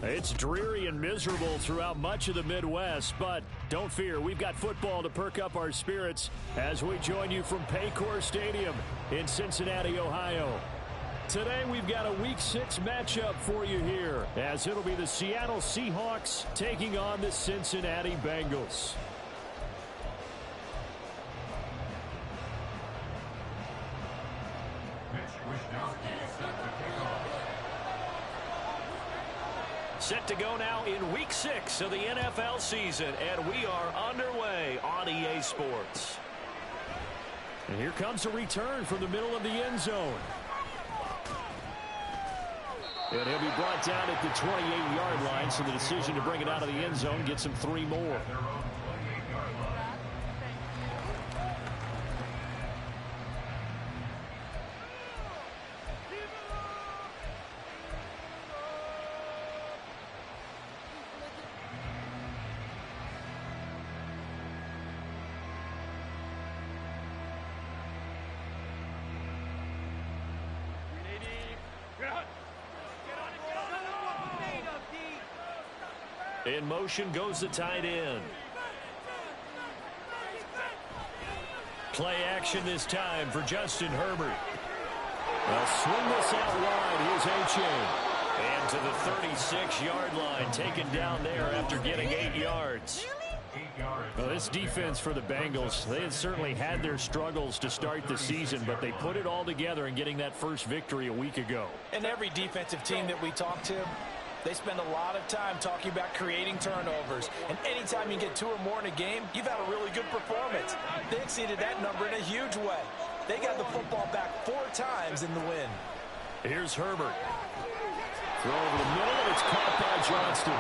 It's dreary and miserable throughout much of the Midwest, but don't fear, we've got football to perk up our spirits as we join you from Paycor Stadium in Cincinnati, Ohio. Today we've got a Week 6 matchup for you here, as it'll be the Seattle Seahawks taking on the Cincinnati Bengals. Set to go now in Week 6 of the NFL season, and we are underway on EA Sports. And here comes a return from the middle of the end zone. And he'll be brought down at the 28-yard line, so the decision to bring it out of the end zone gets him 3 more. In motion goes the tight end. Play action this time for Justin Herbert. They'll swing this out wide. Here's A-Chain. And to the 36-yard line, taken down there after getting 8 yards. Well, this defense for the Bengals, they had certainly had their struggles to start the season, but they put it all together in getting that first victory a week ago. And every defensive team that we talk to, they spend a lot of time talking about creating turnovers. And anytime you get 2 or more in a game, you've had a really good performance. They exceeded that number in a huge way. They got the football back 4 times in the win. Here's Herbert. Throw over the middle, and it's caught by Johnston.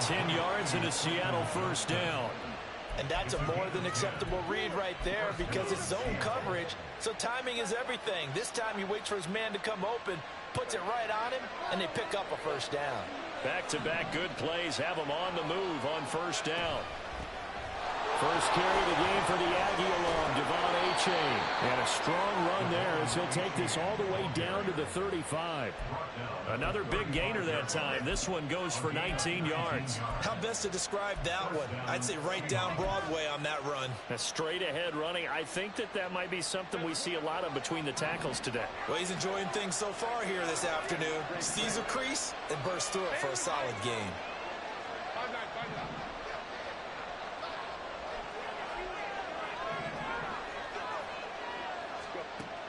10 yards and a Seattle first down. And that's a more than acceptable read right there because it's zone coverage, so timing is everything. This time he waits for his man to come open, puts it right on him, and they pick up a first down. Back-to-back good plays have him on the move on first down. First carry of the game for the Aggie alum, Devon A-Chain. And a strong run there as he'll take this all the way down to the 35. Another big gainer that time. This one goes for 19 yards. How best to describe that one? I'd say right down Broadway on that run. A straight-ahead running. I think that might be something we see a lot of between the tackles today. Well, he's enjoying things so far here this afternoon. Sees a crease and bursts through it for a solid gain.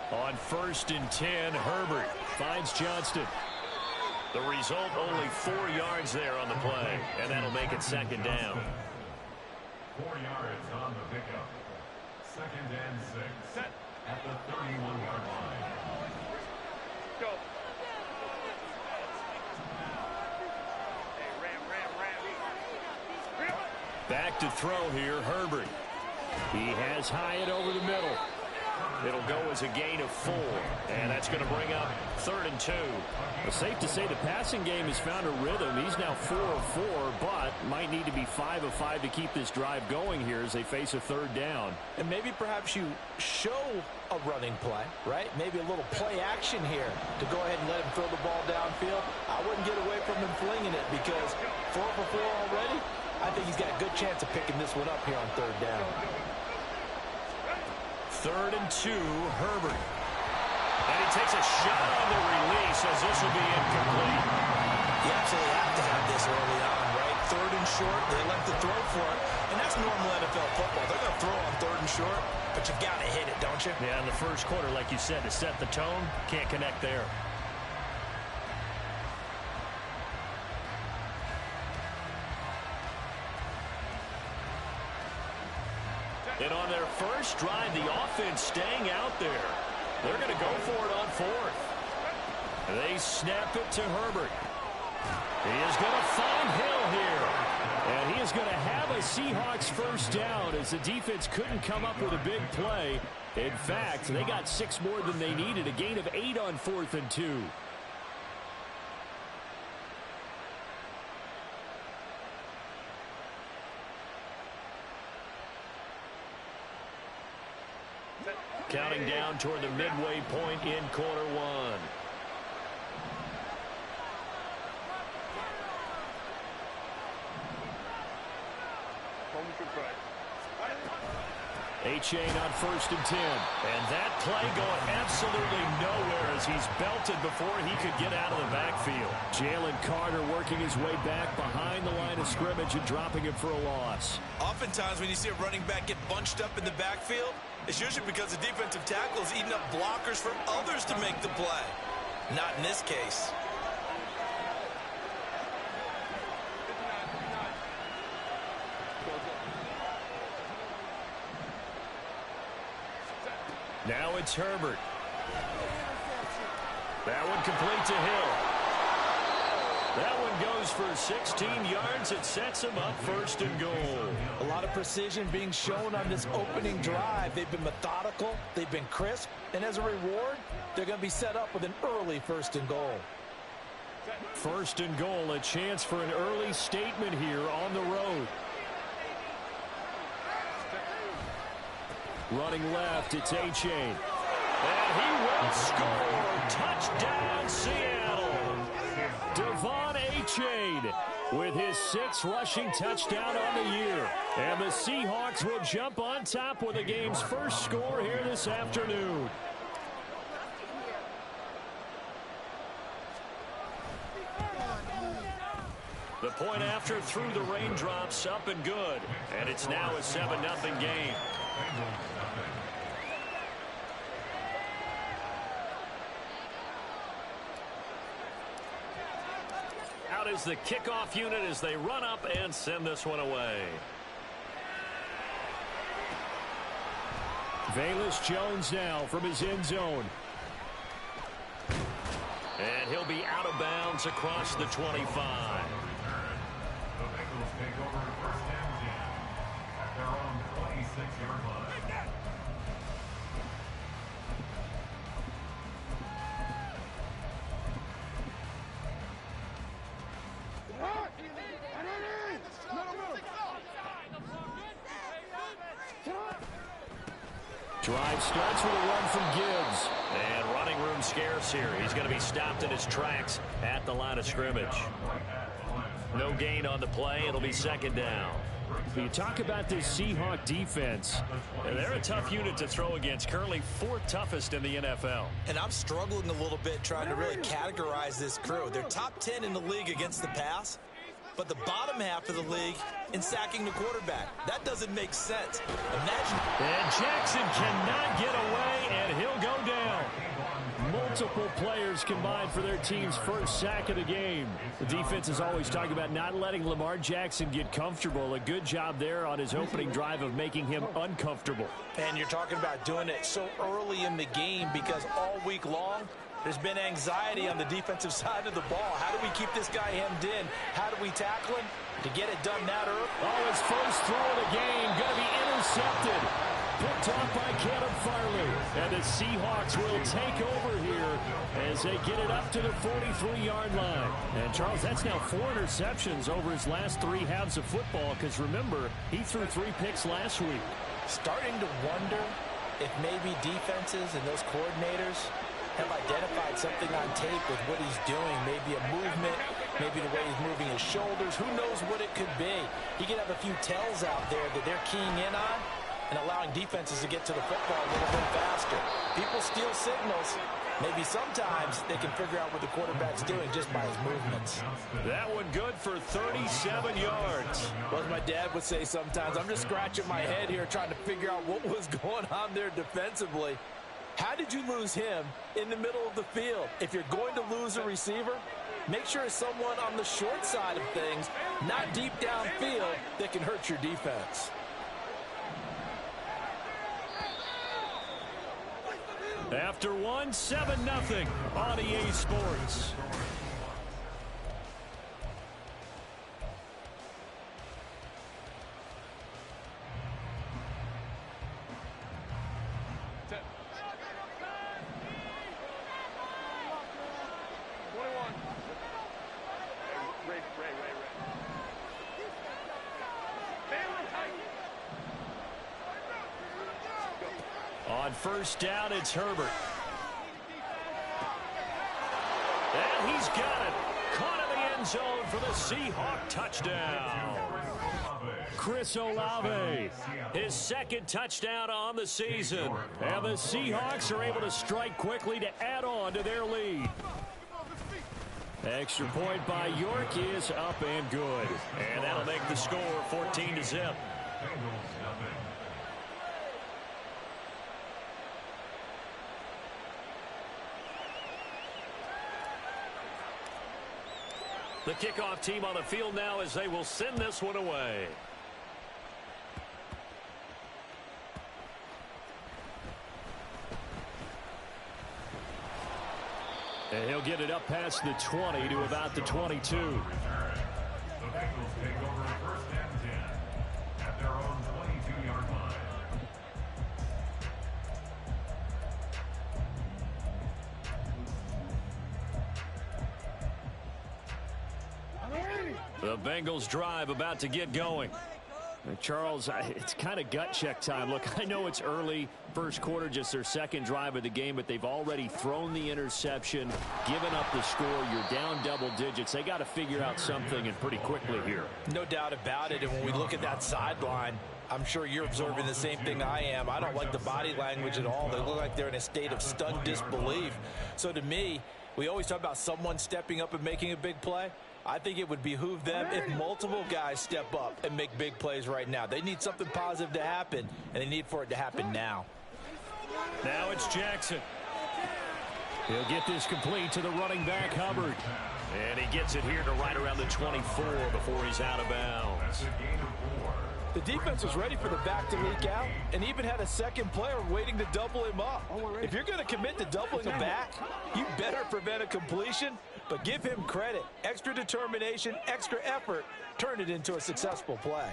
On 1st and 10, Herbert finds Johnston. The result, only 4 yards there on the play, and that'll make it 2nd down. 4 yards on the pickup. 2nd and 6. Set at the 31-yard line. Go. Back to throw here, Herbert. He has Hyatt over the middle. It'll go as a gain of 4, and that's going to bring up 3rd and 2. It's safe to say the passing game has found a rhythm. He's now 4 of 4, but might need to be 5 of 5 to keep this drive going here as they face a 3rd down. And maybe perhaps you show a running play, right? Maybe a little play action here to go ahead and let him throw the ball downfield. I wouldn't get away from him flinging it because 4 for 4 already. I think he's got a good chance of picking this one up here on 3rd down. 3rd and 2, Herbert. And he takes a shot on the release as this will be incomplete. You absolutely have to have this early on, right? 3rd and short, they like to throw for it. And that's normal NFL football. They're going to throw on 3rd and short, but you got to hit it, don't you? Yeah, in the first quarter, like you said, to set the tone, can't connect there. And on their first drive, the offense staying out there. They're going to go for it on 4th. They snap it to Herbert. He is going to find Hill here. And he is going to have a Seahawks first down as the defense couldn't come up with a big play. In fact, they got 6 more than they needed, a gain of 8 on 4th and 2. Counting down toward the midway point in quarter 1. A-Chain on 1st and 10. And that play going absolutely nowhere as he's belted before he could get out of the backfield. Jalen Carter working his way back behind the line of scrimmage and dropping it for a loss. Oftentimes when you see a running back get bunched up in the backfield, it's usually because the defensive tackle is eating up blockers for others to make the play. Not in this case. Now it's Herbert. That one complete to Hill. That one goes for 16 yards. It sets him up 1st and goal. A lot of precision being shown on this opening drive. They've been methodical. They've been crisp. And as a reward, they're going to be set up with an early 1st and goal. 1st and goal, a chance for an early statement here on the road. Running left, it's A-Chain. And he will score. Touchdown, Seattle. Devon A-Chain with his 6th rushing touchdown on the year. And the Seahawks will jump on top with the game's first score here this afternoon. The point after through the raindrops, up and good. And it's now a 7-0 game. Out is the kickoff unit as they run up and send this one away. Velus Jones now from his end zone. And he'll be out of bounds across the 25. The Bengals take over 1st and 10 at their own 26-yard line. Drive starts with a run from Gibbs. And running room scarce here. He's going to be stopped in his tracks at the line of scrimmage. No gain on the play. It'll be 2nd down. You talk about this Seahawk defense. They're a tough unit to throw against. Currently 4th toughest in the NFL. And I'm struggling a little bit trying to really categorize this crew. They're top 10 in the league against the pass, but the bottom half of the league in sacking the quarterback. That doesn't make sense. Imagine. And Jackson cannot get away, and he'll go down. Multiple players combined for their team's first sack of the game. The defense is always talking about not letting Lamar Jackson get comfortable. A good job there on his opening drive of making him uncomfortable. And you're talking about doing it so early in the game because all week long, there's been anxiety on the defensive side of the ball. How do we keep this guy hemmed in? How do we tackle him to get it done that early? Oh, his first throw of the game going to be intercepted. Picked off by Caleb Farley. And the Seahawks will take over here as they get it up to the 43-yard line. And, Charles, that's now 4 interceptions over his last 3 halves of football because, remember, he threw 3 picks last week. Starting to wonder if maybe defenses and those coordinators have identified something on tape with what he's doing. Maybe a movement, maybe the way he's moving his shoulders. Who knows what it could be? He could have a few tells out there that they're keying in on and allowing defenses to get to the football a little bit faster. People steal signals. Maybe sometimes they can figure out what the quarterback's doing just by his movements. That one good for 37 yards. Well, as my dad would say sometimes, I'm just scratching my head here trying to figure out what was going on there defensively. How did you lose him in the middle of the field? If you're going to lose a receiver, make sure it's someone on the short side of things, not deep downfield, that can hurt your defense. After one, 7-0 on EA Sports. On first down, it's Herbert. And he's got it. Caught in the end zone for the Seahawk touchdown. Chris Olave, his second touchdown on the season. And the Seahawks are able to strike quickly to add on to their lead. Extra point by York is up and good. And that'll make the score 14-0. The kickoff team on the field now as they will send this one away. And he'll get it up past the 20 to about the 22. The Bengals take over first and 10 at their own 22-yard line. The Bengals drive about to get going. Charles, it's kind of gut check time. Look, I know it's early, first quarter, just their second drive of the game, but they've already thrown the interception, given up the score. You're down double digits. They got to figure out something, and pretty quickly here. No doubt about it. And when we look at that sideline, I'm sure you're observing the same thing I am. I don't like the body language at all. They look like they're in a state of stunned disbelief. So to me, we always talk about someone stepping up and making a big play. I think it would behoove them if multiple guys step up and make big plays right now. They need something positive to happen, and they need for it to happen now. Now it's Jackson. He'll get this complete to the running back, Hubbard. And he gets it here to right around the 24 before he's out of bounds. The defense was ready for the back to leak out and even had a second player waiting to double him up. If you're going to commit to doubling a back, you better prevent a completion, but give him credit. Extra determination, extra effort, turn it into a successful play.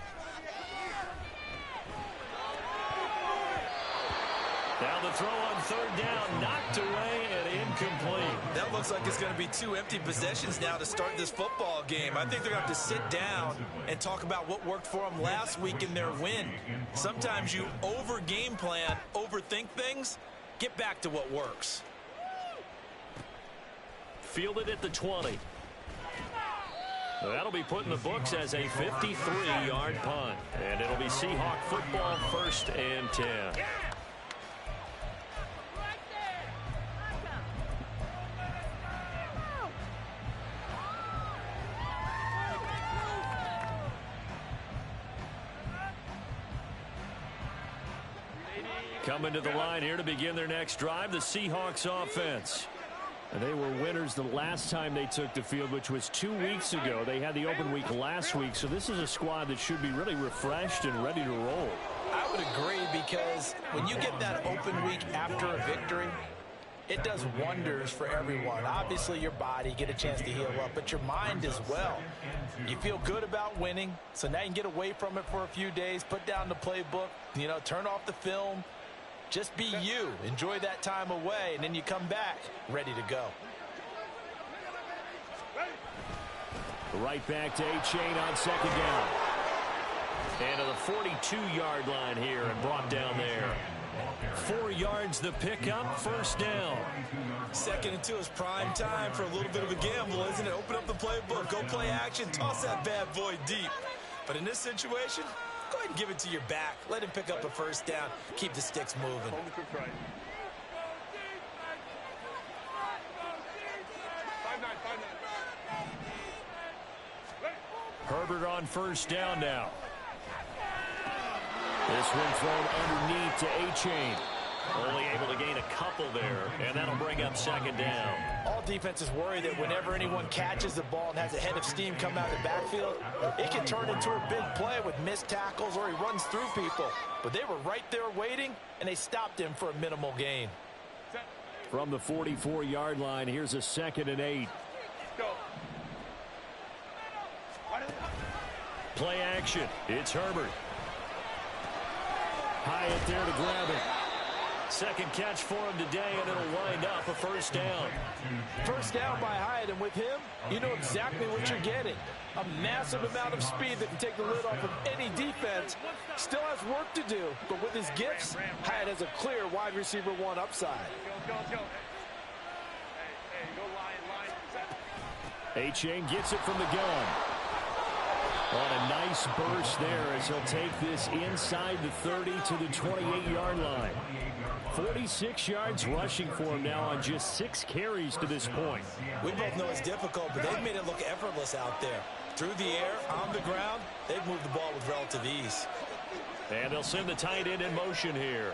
Now the throw on third down, knocked away and incomplete. That looks like it's going to be 2 empty possessions now to start this football game. I think they're going to have to sit down and talk about what worked for them last week in their win. Sometimes you over-game plan, overthink things. Get back to what works. Fielded at the 20. That'll be put in the books as a 53-yard punt. And it'll be Seahawk football, first and 10. Coming to the line here to begin their next drive, the Seahawks offense. And they were winners the last time they took the field, which was 2 weeks ago. They had the open week last week, so this is a squad that should be really refreshed and ready to roll. I would agree, because when you get that open week after a victory, it does wonders for everyone. Obviously, your body, get a chance to heal up, but your mind as well. You feel good about winning, so now you can get away from it for a few days, put down the playbook, turn off the film. Just be you. Enjoy that time away, and then you come back ready to go. Right back to A-Chain on second down. And to the 42-yard line here and brought down there. 4 yards the pickup, first down. 2nd and 2 is prime time for a little bit of a gamble, isn't it? Open up the playbook, go play action, toss that bad boy deep. But in this situation, go ahead and give it to your back. Let him pick up a first down. Keep the sticks moving. Herbert on first down now. This one thrown underneath to A-Chain. Only able to gain a couple there, and that'll bring up second down. All defenses worry that whenever anyone catches the ball and has a head of steam come out of the backfield, it can turn into a big play with missed tackles or he runs through people. But they were right there waiting, and they stopped him for a minimal gain. From the 44-yard line, here's a 2nd and 8. Play action. It's Herbert. Hyatt there to grab it. Second catch for him today, and it'll wind up a first down. First down by Hyatt, and with him, you know exactly what you're getting. A massive amount of speed that can take the lid off of any defense. Still has work to do, but with his gifts, Hyatt has a clear wide receiver 1 upside. A-Chain gets it from the gun. On a nice burst there as he'll take this inside the 30 to the 28-yard line. 46 yards rushing for him now on just 6 carries to this point. We both know it's difficult, but they've made it look effortless out there. Through the air, on the ground, they've moved the ball with relative ease. And they'll send the tight end in motion here.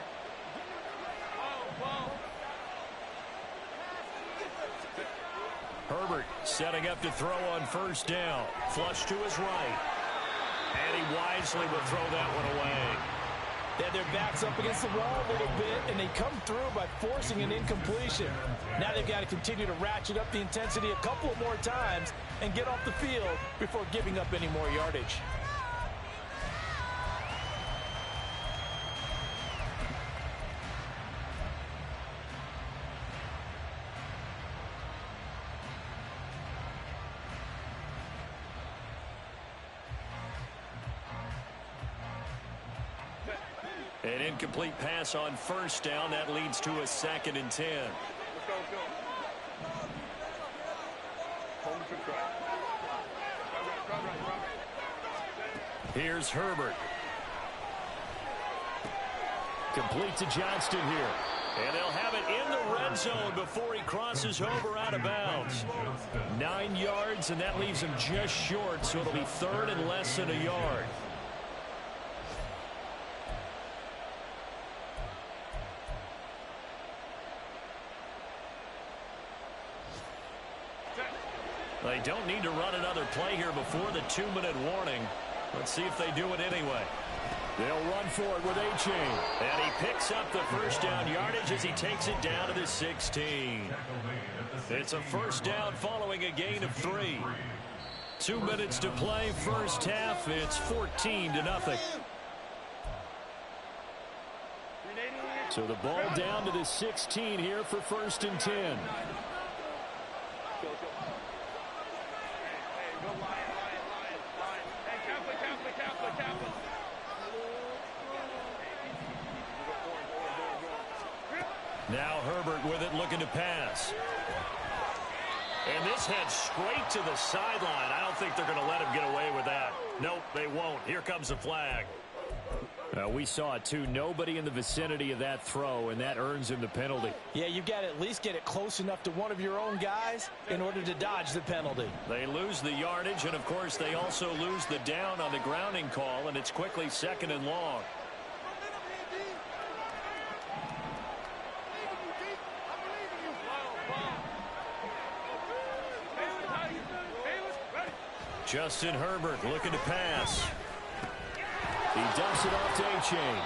Herbert setting up to throw on first down. Flush to his right. And he wisely will throw that one away. They had their backs up against the wall a little bit, and they come through by forcing an incompletion. Now they've got to continue to ratchet up the intensity a couple more times and get off the field before giving up any more yardage. An incomplete pass on first down. That leads to a 2nd and 10. Here's Herbert. Complete to Johnston here. And they'll have it in the red zone before he crosses over out of bounds. 9 yards, and that leaves him just short, so it'll be 3rd and less than a yard. They don't need to run another play here before the 2-minute warning. Let's see if they do it anyway. They'll run for it with A-Chain. And he picks up the first down yardage as he takes it down to the 16. It's a first down following a gain of 3. 2 minutes to play first half. It's 14-0. So the ball down to the 16 here for 1st and 10. Now Herbert with it, looking to pass. And this heads straight to the sideline. I don't think they're going to let him get away with that. Nope, they won't. Here comes the flag. We saw it, too. Nobody in the vicinity of that throw, and that earns him the penalty. Yeah, you've got to at least get it close enough to one of your own guys in order to dodge the penalty. They lose the yardage, and, of course, they also lose the down on the grounding call, and it's quickly 2nd and long. Justin Herbert looking to pass. He dumps it off to A-Chain.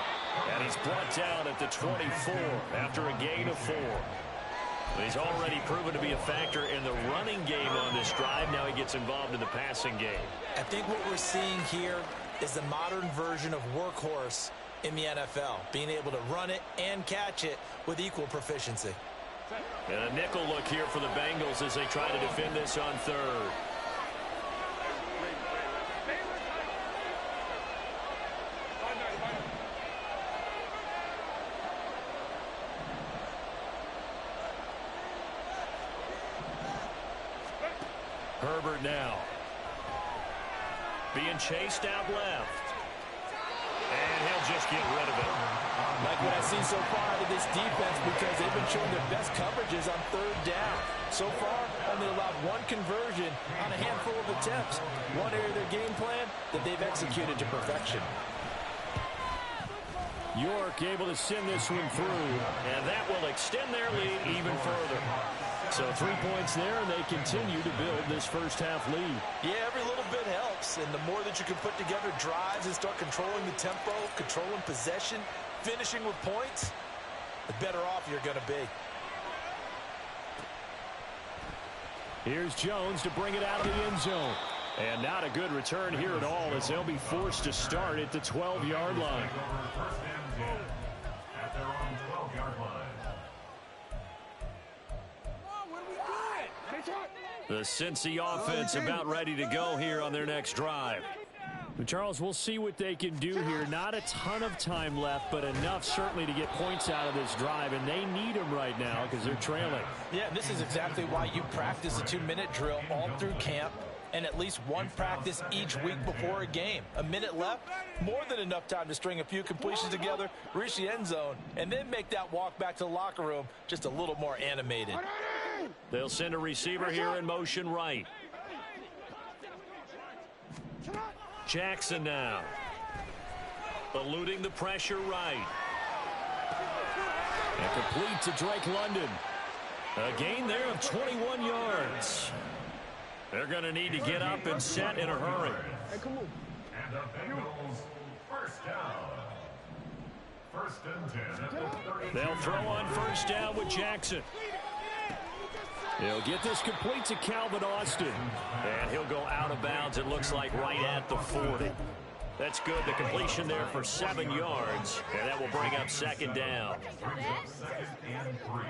And he's brought down at the 24 after a gain of 4. He's already proven to be a factor in the running game on this drive. Now he gets involved in the passing game. I think what we're seeing here is the modern version of workhorse in the NFL, being able to run it and catch it with equal proficiency. And a nickel look here for the Bengals as they try to defend this on 3rd. Herbert now. Being chased out left. And he'll just get rid of it. Like what I've seen so far out of this defense, because they've been showing their best coverages on 3rd down. So far, only allowed 1 conversion on a handful of attempts. One area of their game plan that they've executed to perfection. York able to send this one through, and that will extend their lead even further. So 3 points there, and they continue to build this first half lead. Yeah, every little bit helps, and the more that you can put together drives and start controlling the tempo, controlling possession, finishing with points, the better off you're going to be. Here's Jones to bring it out of the end zone. And not a good return here at all as they'll be forced to start at the 12-yard line. At their own 12-yard line. The Cincy offense about ready to go here on their next drive. But Charles, we'll see what they can do here. Not a ton of time left, but enough certainly to get points out of this drive, and they need them right now because they're trailing. Yeah, this is exactly why you practice a 2-minute drill all through camp and at least one practice each week before a game. A minute left, more than enough time to string a few completions together, reach the end zone, and then make that walk back to the locker room just a little more animated. They'll send a receiver here in motion right. Jackson now. Eluding the pressure right. And complete to Drake London. A gain there of 21 yards. They're going to need to get up and set in a hurry. And the Bengals first down. First and 10 at the 32. They'll throw on first down with Jackson. He'll get this complete to Calvin Austin. And he'll go out of bounds, it looks like, right at the 40. That's good. The completion there for 7 yards. And that will bring up second down. Brings up second and 3.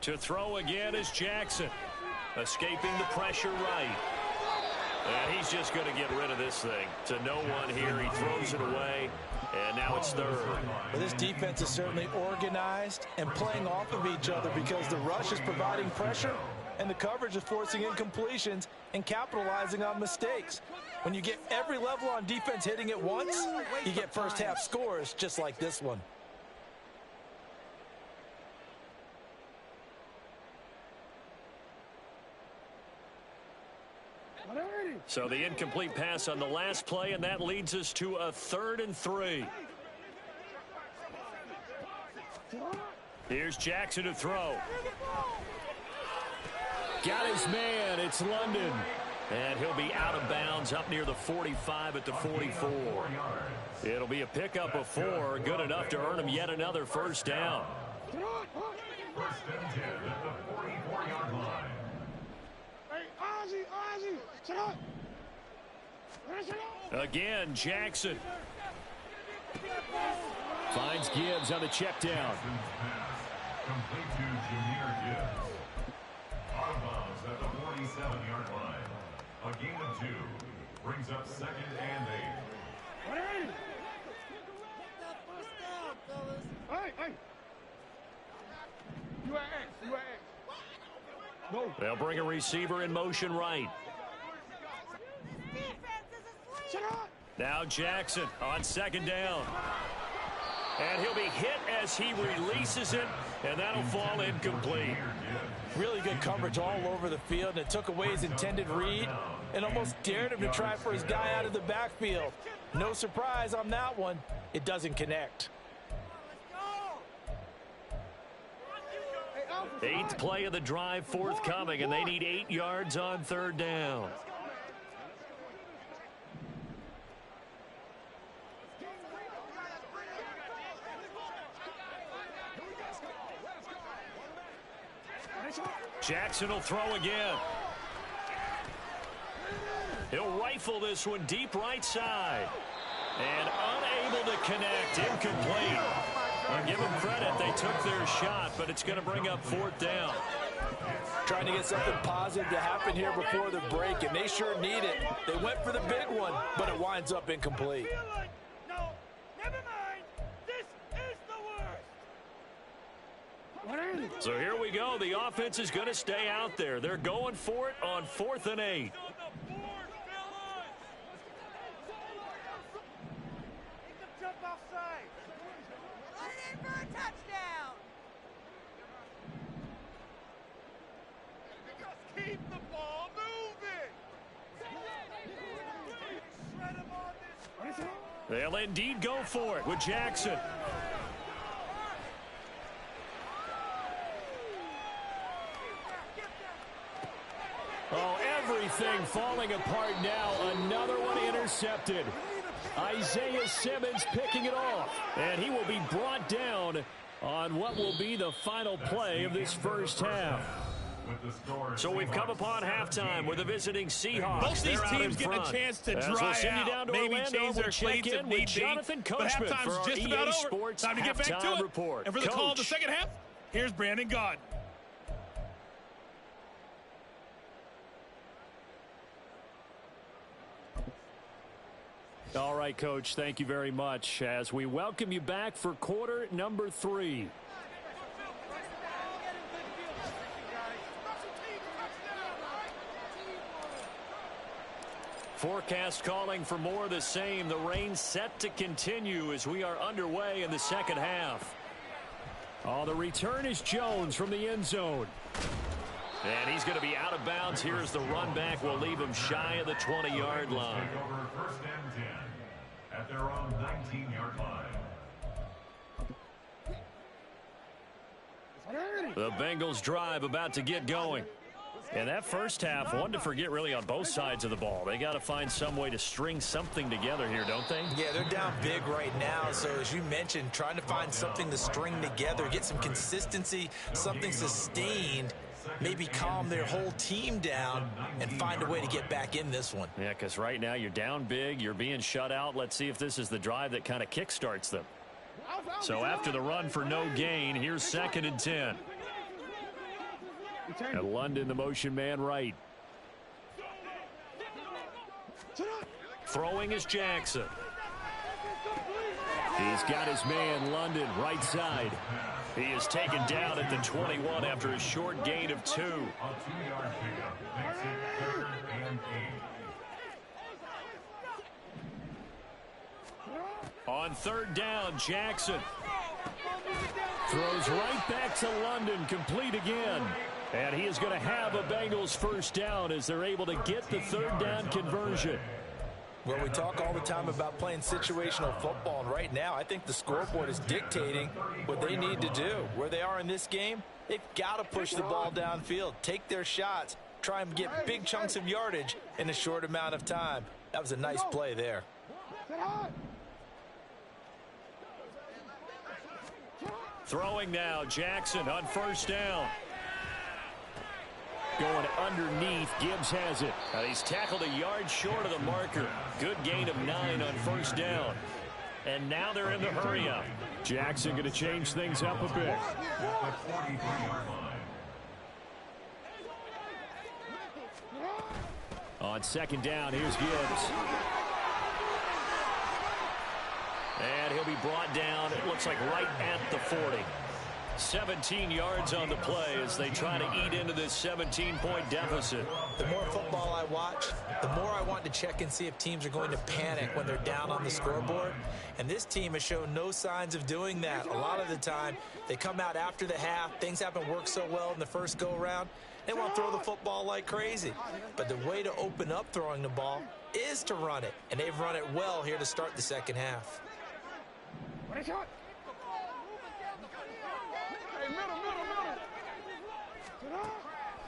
To throw again is Jackson. Escaping the pressure right. And he's just going to get rid of this thing. To no one here. He throws it away. And now it's third. Well, this defense is certainly organized and playing off of each other because the rush is providing pressure and the coverage is forcing incompletions and capitalizing on mistakes. When you get every level on defense hitting at once, you get first half scores just like this one. So the incomplete pass on the last play, and that leads us to a 3rd and 3. Here's Jackson to throw. Got his man. It's London. And he'll be out of bounds up near the 45 at the 44. It'll be a pickup of 4. Good enough to earn him yet another first down. First and 10 at the 44-yard line. Again, Jackson. Finds Gibbs on the check down. Complete to Jahmyr Gibbs. Out of bounds at the 47-yard line. A gain of 2. Brings up second and 8. They'll bring a receiver in motion right. Now Jackson on second down. And he'll be hit as he releases it, and that'll fall incomplete. Really good coverage all over the field, and it took away his intended read and almost dared him to try for his guy out of the backfield. No surprise on that one. It doesn't connect. 8th play of the drive forthcoming, and they need 8 yards on third down. Jackson will throw again. He'll rifle this one deep right side. And unable to connect. Incomplete. I'll give them credit. They took their shot, but it's going to bring up 4th down. Trying to get something positive to happen here before the break, and they sure need it. They went for the big one, but it winds up incomplete. No, never mind. This is the worst. So here we go. The offense is going to stay out there. They're going for it on 4th and 8. Keep the ball moving. They'll indeed go for it with Jackson. Oh, everything falling apart now. Another one intercepted. Isaiah Simmons picking it off. And he will be brought down on what will be the final play of this first half. So we've come upon halftime with the visiting Seahawks. Both these teams getting a chance to dry out, maybe change their cleats if need be. But halftime's just about over. Time to get back to it. Report. And for the call of the second half, here's Brandon Gaudin. All right, Coach, thank you very much as we welcome you back for quarter number 3. Forecast calling for more of the same. The rain set to continue as we are underway in the second half. Oh, the return is Jones from the end zone. And he's going to be out of bounds. Here's the run back. We'll leave him shy of the 20-yard line. First and 10 at their own 19-yard line. The Bengals drive about to get going. And that first half, one to forget really on both sides of the ball. They got to find some way to string something together here, don't they? Yeah, they're down big right now. So as you mentioned, trying to find something to string together, get some consistency, something sustained, maybe calm their whole team down and find a way to get back in this one. Yeah, because right now you're down big, you're being shut out. Let's see if this is the drive that kind of kickstarts them. So after the run for no gain, here's 2nd and 10. And London, the motion man right. Throwing is Jackson. He's got his man, London, right side. He is taken down at the 21 after a short gain of 2. A 2-yard pickup makes it 3rd and 8. On 3rd down, Jackson throws right back to London, complete again. And he is going to have a Bengals first down as they're able to get the 3rd down conversion. Well, we talk all the time about playing situational football, and right now I think the scoreboard is dictating what they need to do. Where they are in this game, they've got to push the ball downfield, take their shots, try and get big chunks of yardage in a short amount of time. That was a nice play there. Throwing now, Jackson on 1st down. Going underneath, Gibbs has it. And he's tackled a yard short of the marker. Good gain of 9 on 1st down. And now they're in the hurry up. Jackson going to change things up a bit. On 2nd down, here's Gibbs. And he'll be brought down, it looks like right at the 40. 17 yards on the play as they try to eat into this 17-point deficit. The more football I watch, the more I want to check and see if teams are going to panic when they're down on the scoreboard. And this team has shown no signs of doing that. A lot of the time, they come out after the half. Things haven't worked so well in the first go-around. They want to throw the football like crazy. But the way to open up throwing the ball is to run it. And they've run it well here to start the second half.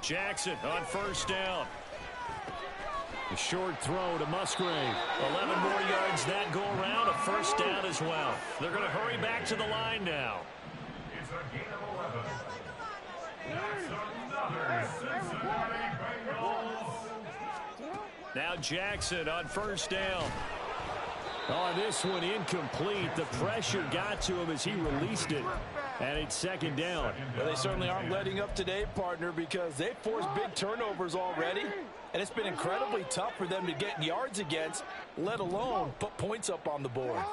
Jackson on 1st down. A short throw to Musgrave. 11 more yards that go around. A first down as well. They're going to hurry back to the line now. It's a gain of 11. That's another Cincinnati Bengals. Now Jackson on 1st down. On this one, incomplete. The pressure got to him as he released it. And it's 2nd down. Well, they certainly aren't letting up today, partner, because they've forced big turnovers already. And it's been incredibly tough for them to get yards against, let alone put points up on the board.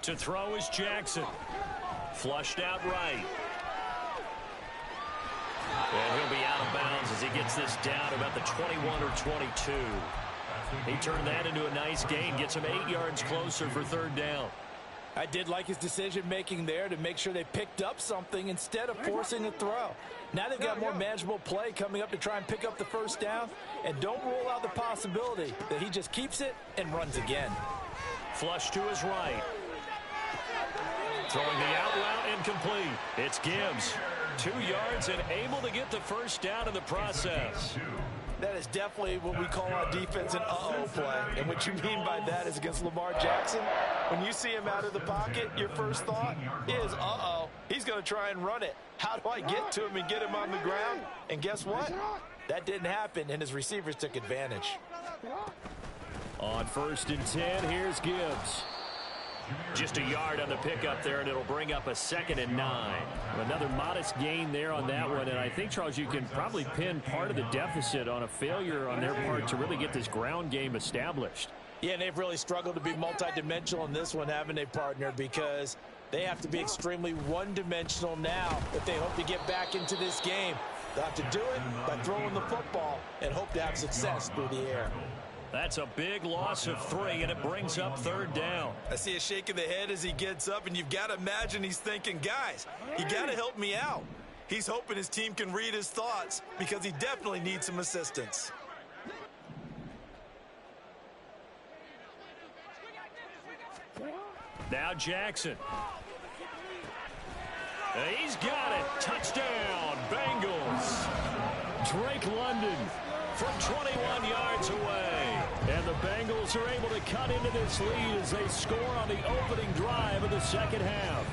To throw is Jackson. Flushed out right. And he'll be out of bounds as he gets this down about the 21 or 22. He turned that into a nice gain, gets him 8 yards closer for 3rd down. I did like his decision-making there to make sure they picked up something instead of forcing a throw. Now they've got more manageable play coming up to try and pick up the first down, and don't rule out the possibility that he just keeps it and runs again. Flush to his right. Throwing the out route incomplete. It's Gibbs. 2 yards and able to get the first down in the process. That is definitely what we call on defense an uh-oh play. And what you mean by that is against Lamar Jackson, when you see him out of the pocket, your first thought is, uh-oh, he's going to try and run it. How do I get to him and get him on the ground? And guess what? That didn't happen, and his receivers took advantage. On 1st and 10, here's Gibbs. Just a yard on the pickup there, and it'll bring up a 2nd and 9. Another modest gain there on that one, and I think, Charles, you can probably pin part of the deficit on a failure on their part to really get this ground game established. Yeah, and they've really struggled to be multidimensional in this one, haven't they, partner? Because they have to be extremely one-dimensional now if they hope to get back into this game. They'll have to do it by throwing the football and hope to have success through the air. That's a big loss of 3, and it brings up 3rd down. I see a shake of the head as he gets up, and you've got to imagine he's thinking, guys, you got to help me out. He's hoping his team can read his thoughts because he definitely needs some assistance. Now Jackson. He's got it. Touchdown, Bengals. Drake London from 21 yards away. And the Bengals are able to cut into this lead as they score on the opening drive of the 2nd half.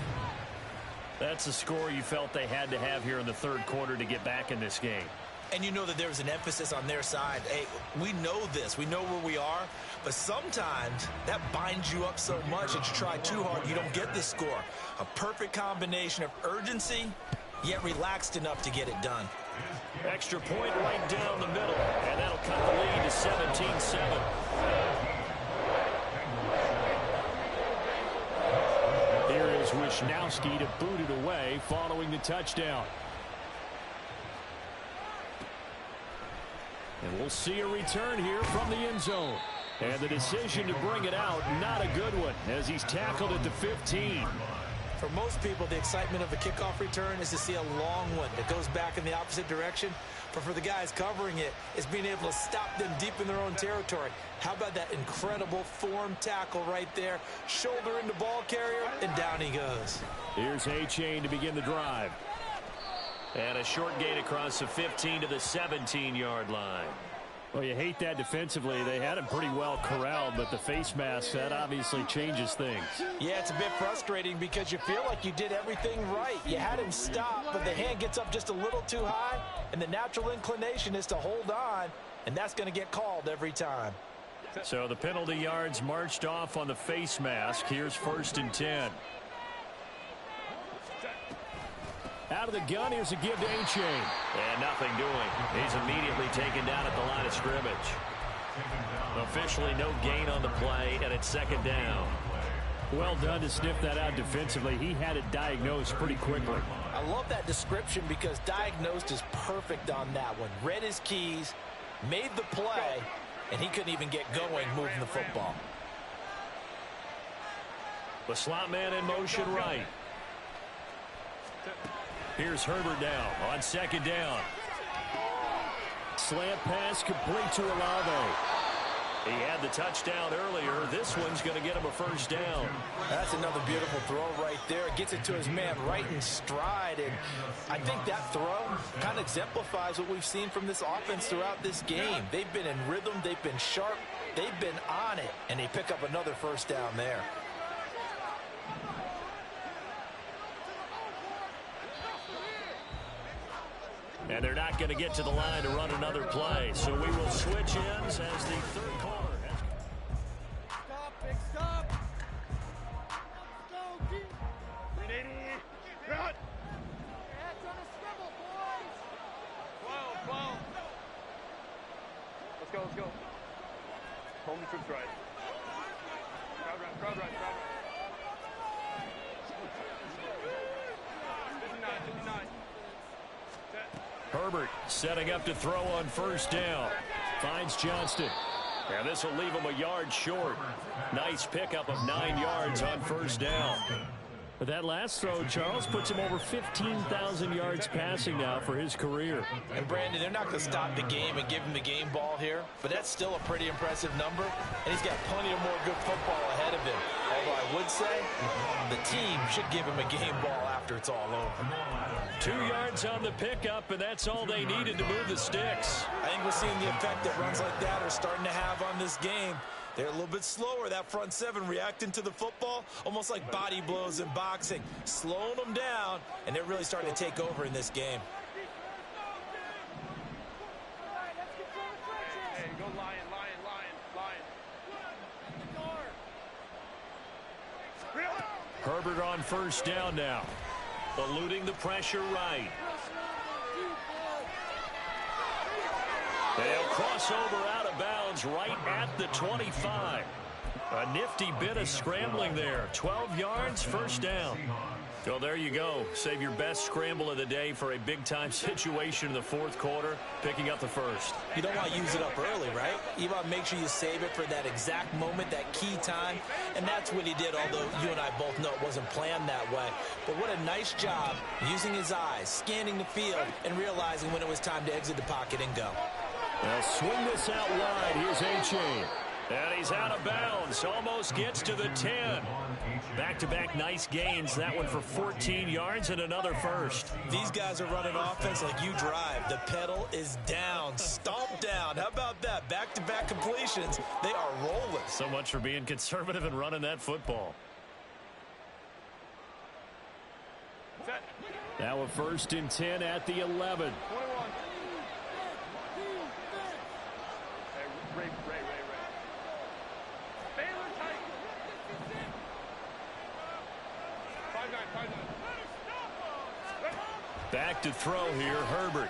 That's a score you felt they had to have here in the 3rd quarter to get back in this game. And you know that there was an emphasis on their side. Hey, we know this. We know where we are. But sometimes that binds you up so much that you try too hard, you don't get the score. A perfect combination of urgency, yet relaxed enough to get it done. Extra point right down the middle, and that'll cut the lead to 17-7. Here is Wisnowski to boot it away following the touchdown. And we'll see a return here from the end zone. And the decision to bring it out, not a good one, as he's tackled at the 15. For most people, the excitement of a kickoff return is to see a long one that goes back in the opposite direction. But for the guys covering it, it's being able to stop them deep in their own territory. How about that incredible form tackle right there? Shoulder into ball carrier, and down he goes. Here's A-Chain to begin the drive. And a short gain across the 15 to the 17-yard line. Well, you hate that defensively. They had him pretty well corralled, but the face mask, that obviously changes things. Yeah, it's a bit frustrating because you feel like you did everything right. You had him stop, but the hand gets up just a little too high, and the natural inclination is to hold on, and that's going to get called every time. So the penalty yards marched off on the face mask. Here's 1st and 10. Out of the gun, here's a give to A-Chain. And nothing doing. He's immediately taken down at the line of scrimmage. Officially no gain on the play, and it's 2nd down. Well done to sniff that out defensively. He had it diagnosed pretty quickly. I love that description because diagnosed is perfect on that one. Read his keys, made the play, and he couldn't even get going moving the football. The slot man in motion right. Here's Herbert now on 2nd down. Slant pass complete to Olave. He had the touchdown earlier. This one's going to get him a 1st down. That's another beautiful throw right there. Gets it to his man right in stride. And I think that throw kind of exemplifies what we've seen from this offense throughout this game. They've been in rhythm. They've been sharp. They've been on it. And they pick up another 1st down there. And they're not going to get to the line to run another play. So we will switch ends as the 3rd quarter. Stop, big stop. Let's go, keep. Ready, run. Heads on a swivel, boys. 12. Let's go. Home troops right. Crowd right. 59. Herbert setting up to throw on 1st down. Finds Johnston. And this will leave him a yard short. Nice pickup of 9 yards on 1st down. But that last throw, Charles, puts him over 15,000 yards passing now for his career. And Brandon, they're not going to stop the game and give him the game ball here, but that's still a pretty impressive number, and he's got plenty of more good football ahead of him. Although I would say the team should give him a game ball after it's all over. 2 yards on the pickup, and that's all they needed to move the sticks. I think we're seeing the effect that runs like that are starting to have on this game. They're a little bit slower, that front 7 reacting to the football, almost like body blows in boxing, slowing them down, and they're really starting to take over in this game. Hey, go lion. Herbert on first down now. Eluding the pressure right. They'll cross over out of bounds right at the 25. A nifty bit of scrambling there. 12 yards, first down. Well, there you go. Save your best scramble of the day for a big-time situation in the fourth quarter, picking up the first. You don't want to use it up early, right? You want to make sure you save it for that exact moment, that key time, and that's what he did, although you and I both know it wasn't planned that way. But what a nice job using his eyes, scanning the field, and realizing when it was time to exit the pocket and go. They'll swing this out wide. Here's A-Chain. And he's out of bounds. Almost gets to the 10. Back-to-back nice gains. That one for 14 yards and another first. These guys are running offense like you drive. The pedal is down. Stomp down. How about that? Back-to-back completions. They are rolling. So much for being conservative and running that football. Now a 1st and 10 at the 11. Back to throw here, Herbert.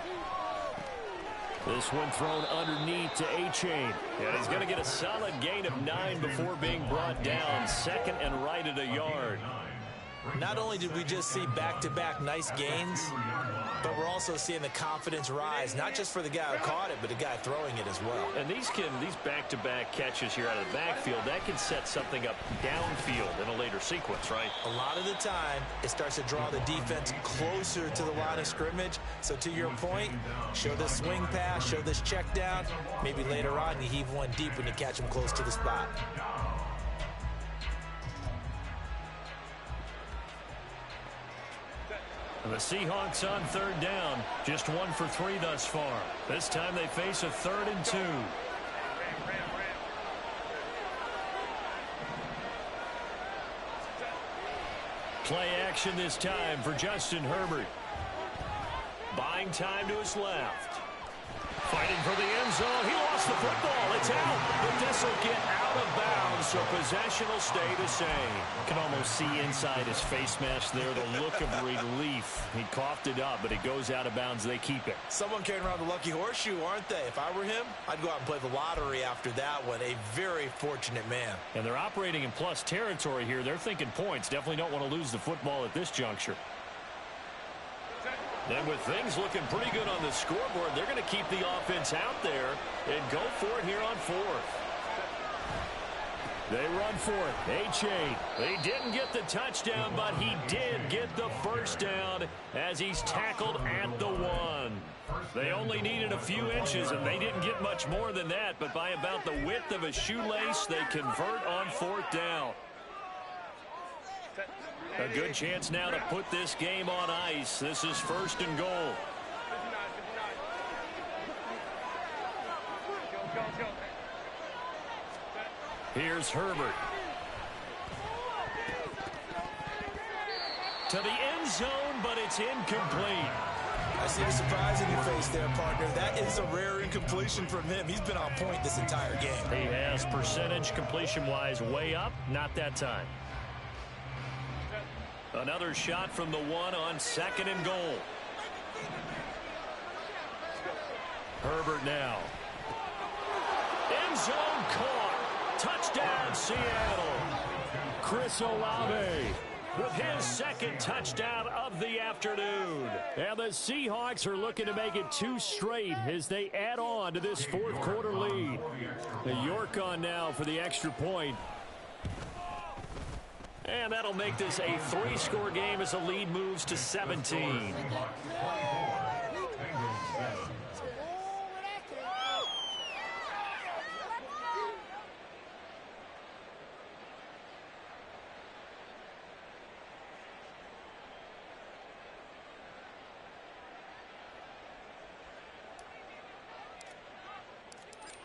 This one thrown underneath to A-Chain. And he's going to get a solid gain of 9 before being brought down. 2nd and right at a yard. Not only did we just see back-to-back nice gains, but we're also seeing the confidence rise, not just for the guy who caught it, but the guy throwing it as well. And these back-to-back catches here out of the backfield, that can set something up downfield in a later sequence, right? A lot of the time, it starts to draw the defense closer to the line of scrimmage. So to your point, show this swing pass, show this check down. Maybe later on, you heave one deep when you catch them close to the spot. The Seahawks on 3rd down, just 1 for 3 thus far. This time they face a 3rd and 2. Play action this time for Justin Herbert. Buying time to his left. Fighting for the end zone. He lost the football. It's out. But this will get out of bounds, so possession will stay the same. You can almost see inside his face mask there the look of relief. He coughed it up, but it goes out of bounds. They keep it. Someone carrying around the lucky horseshoe, aren't they? If I were him, I'd go out and play the lottery after that one. A very fortunate man. And they're operating in plus territory here. They're thinking points. Definitely don't want to lose the football at this juncture. And with things looking pretty good on the scoreboard, they're going to keep the offense out there and go for it here on 4th. They run for it. A-Chain. He didn't get the touchdown, but he did get the first down as he's tackled at the 1. They only needed a few inches, and they didn't get much more than that, but by about the width of a shoelace, they convert on 4th down. A good chance now to put this game on ice. This is 1st and goal. Here's Herbert. To the end zone, but it's incomplete. I see the surprise in your face there, partner. That is a rare incompletion from him. He's been on point this entire game. He has percentage completion-wise way up. Not that time. Another shot from the 1 on 2nd and goal. Herbert now. End zone caught. Touchdown, Seattle. Chris Olave with his 2nd touchdown of the afternoon. And the Seahawks are looking to make it 2 straight as they add on to this 4th quarter lead. The York on now for the extra point. And that'll make this a 3-score game as the lead moves to 17.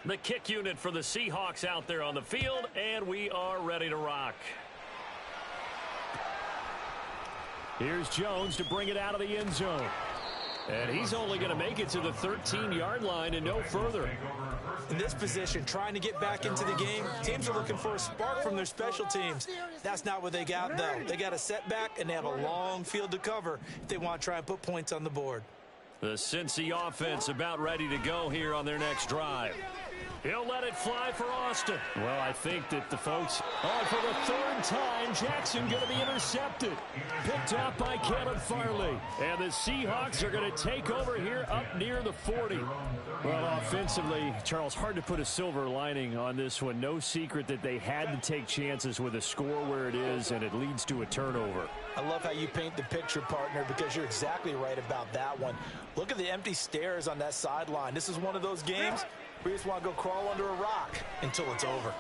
The kick unit for the Seahawks out there on the field, and we are ready to rock. Here's Jones to bring it out of the end zone. And he's only going to make it to the 13-yard line and no further. In this position, trying to get back into the game, teams are looking for a spark from their special teams. That's not what they got, though. They got a setback, and they have a long field to cover if they want to try and put points on the board. The Cincy offense about ready to go here on their next drive. He'll let it fly for Austin. Well, I think that the folks, for the third time, Jackson going to be intercepted. Picked up by Caleb Farley. And the Seahawks are going to take over here up near the 40. Well, offensively, Charles, hard to put a silver lining on this one. No secret that they had to take chances with a score where it is, and it leads to a turnover. I love how you paint the picture, partner, because you're exactly right about that one. Look at the empty stares on that sideline. This is one of those games where you just want to go crawl under a rock until it's over.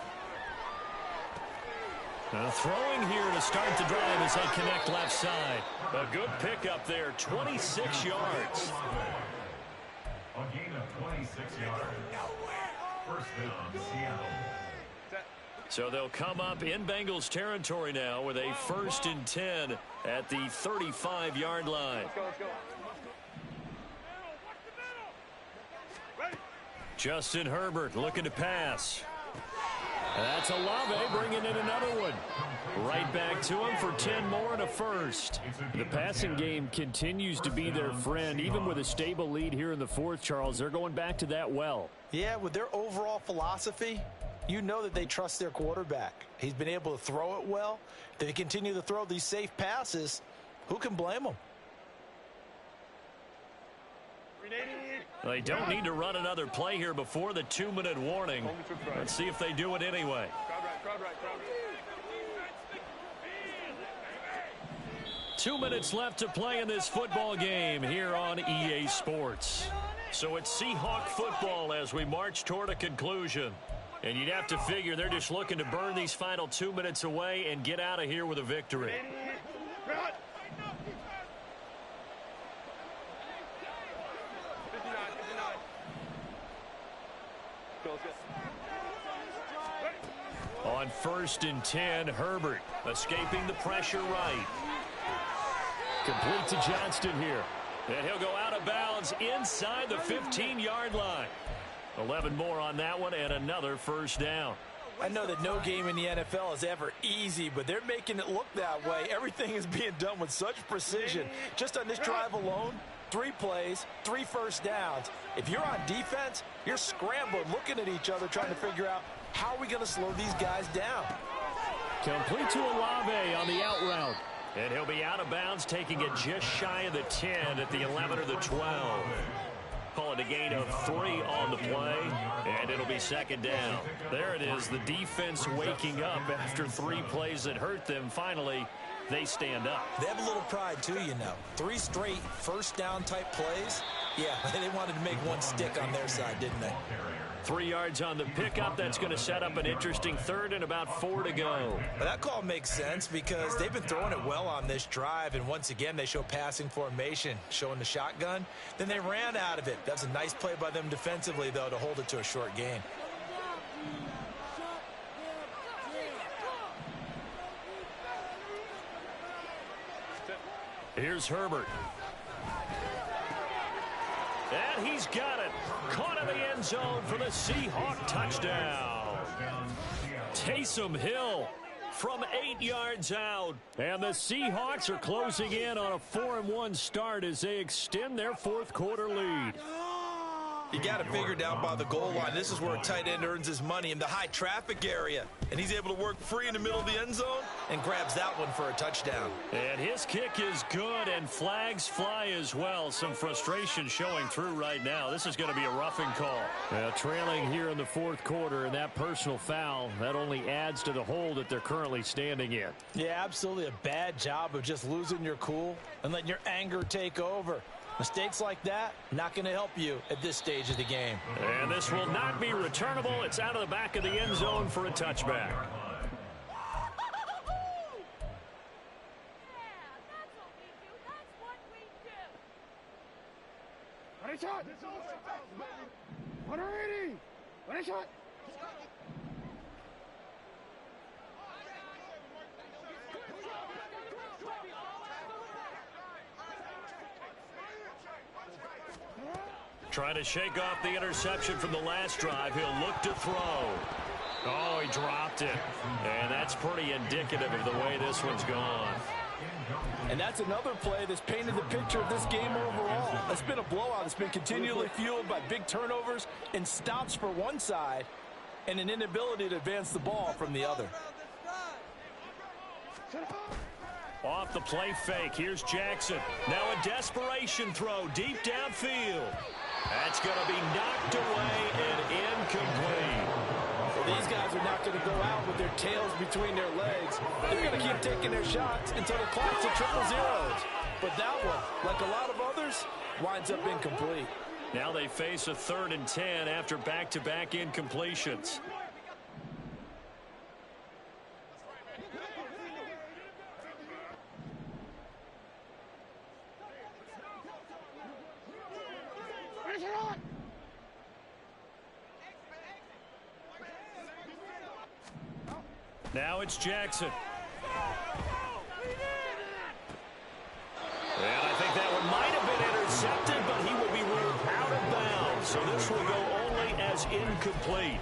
Throwing here to start the drive as they connect left side. A good pickup there, 26 yards. A gain of 26 yards. First down, Seattle. So they'll come up in Bengals territory now with a 1st and 10 at the 35-yard line. Justin Herbert looking to pass. That's Olave bringing in another one. Right back to him for 10 more and a first. The passing game continues to be their friend. Even with a stable lead here in the fourth, Charles, they're going back to that well. Yeah, with their overall philosophy, you know that they trust their quarterback. He's been able to throw it well. If they continue to throw these safe passes, who can blame them? They don't need to run another play here before the 2-minute warning. Let's see if they do it anyway. 2 minutes left to play in this football game here on EA Sports. So it's Seahawk football as we march toward a conclusion. And you'd have to figure they're just looking to burn these final 2 minutes away and get out of here with a victory. On 1st and 10, Herbert escaping the pressure right. Complete to Johnston here. And he'll go out of bounds inside the 15-yard line. 11 more on that one and another first down. I know that no game in the NFL is ever easy, but they're making it look that way. Everything is being done with such precision. Just on this drive alone, 3 plays, 3 first downs. If you're on defense, you're scrambling, looking at each other, trying to figure out how are we going to slow these guys down. Complete to Olave on the out route. And he'll be out of bounds, taking it just shy of the 10 at the 11 or the 12. Call it a gain of 3 on the play, and it'll be 2nd down. There it is, the defense waking up after 3 plays that hurt them. Finally, they stand up. They have a little pride, too, you know. 3 straight first down type plays. Yeah, they wanted to make one stick on their side, didn't they? 3 yards on the pickup. That's going to set up an interesting 3rd and about 4 to go. Well, that call makes sense because they've been throwing it well on this drive, and once again they show passing formation, showing the shotgun. Then they ran out of it. That's a nice play by them defensively, though, to hold it to a short gain. Here's Herbert. And he's got it. Caught in the end zone for the Seahawk touchdown. Taysom Hill from 8 yards out. And the Seahawks are closing in on a 4-1 start as they extend their 4th quarter lead. You got to figure down by the goal line. This is where a tight end earns his money in the high traffic area. And he's able to work free in the middle of the end zone and grabs that one for a touchdown. And his kick is good, and flags fly as well. Some frustration showing through right now. This is going to be a roughing call. Trailing here in the 4th quarter, and that personal foul, that only adds to the hole that they're currently standing in. Yeah, absolutely a bad job of just losing your cool and letting your anger take over. Mistakes like that, not going to help you at this stage of the game. And this will not be returnable. It's out of the back of the end zone for a touchback. Shot! 180! What a shot! Trying to shake off the interception from the last drive. He'll look to throw. Oh, he dropped it. And that's pretty indicative of the way this one's gone. And that's another play that's painted the picture of this game overall. It's been a blowout. It's been continually fueled by big turnovers and stops for one side and an inability to advance the ball from the other. Off the play fake. Here's Jackson. Now a desperation throw deep downfield. That's going to be knocked away and incomplete. Well, these guys are not going to go out with their tails between their legs. They're going to keep taking their shots until the clock's at 0-0. But that one, like a lot of others, winds up incomplete. Now they face a 3rd and 10 after back-to-back incompletions. Now it's Jackson. And I think that one might have been intercepted, but he will be ruled out of bounds. So this will go only as incomplete.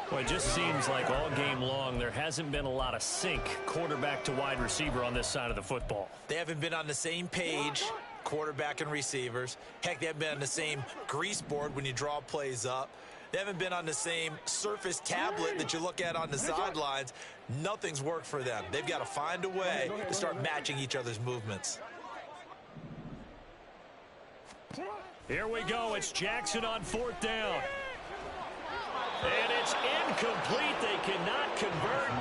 Well, it just seems like all game long there hasn't been a lot of sync quarterback to wide receiver on this side of the football. They haven't been on the same page, quarterback and receivers. Heck, they haven't been on the same grease board when you draw plays up. They haven't been on the same Surface tablet that you look at on the sidelines. Nothing's worked for them. They've got to find a way to start matching each other's movements. Here we go. It's Jackson on 4th down. And it's incomplete. They cannot convert.